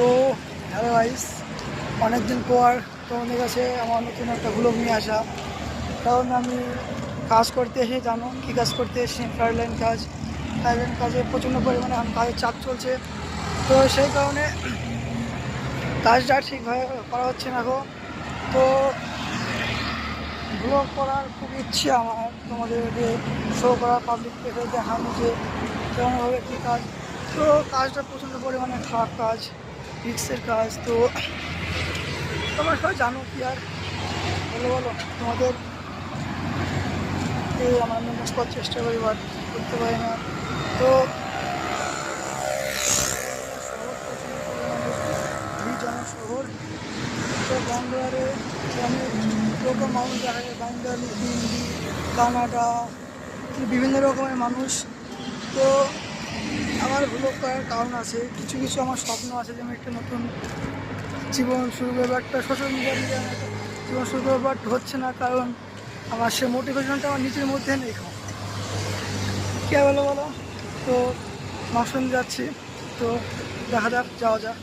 তো hello guys, অনেকদিন পর তোমাদের কাছে আমার নতুন একটা ব্লগ নিয়ে আসা। কারণ আমি কাজ করতে এসে জানো কী কাজ করতে এসেছি, ফায়ারলাইন কাজে প্রচণ্ড পরিমাণে এখন কাজের চাপ চলছে। তো সেই কারণে কাজটা ঠিকভাবে করা হচ্ছে না গো। তো ব্লগ করার খুব ইচ্ছে আমার, তোমাদেরকে শো করা, পাবলিককে দেখানো যে কেমনভাবে কী কাজ। তো কাজটা প্রচণ্ড পরিমাণে খারাপ কাজ, রিক্সের কাজ। তো তোমরা সবাই জানো কি আর বলো বলো, তোমাদের আমার ম্যানেজ করার চেষ্টা করি বাট করতে পারি না। তো শহর, তো বাংলারে অনেক রকম মানুষ দেখা যায়, বাঙালি, হিন্দি, কানাডা, বিভিন্ন রকমের মানুষ। তো আমার ভ্লগ করার কারণ আছে, কিছু কিছু আমার স্বপ্ন আছে যে আমি একটা নতুন জীবন শুরু করবো, একটা সোশ্যাল মিডিয়া দিয়ে আমি একটা জীবন শুরু করবো, বাট হচ্ছে না কারণ আমার সে মোটিভেশনটা আমার নিজের মধ্যে নেই। কে বলো বলো। তো মাশরুম যাচ্ছি, তো দেখা যাক, যাওয়া যাক।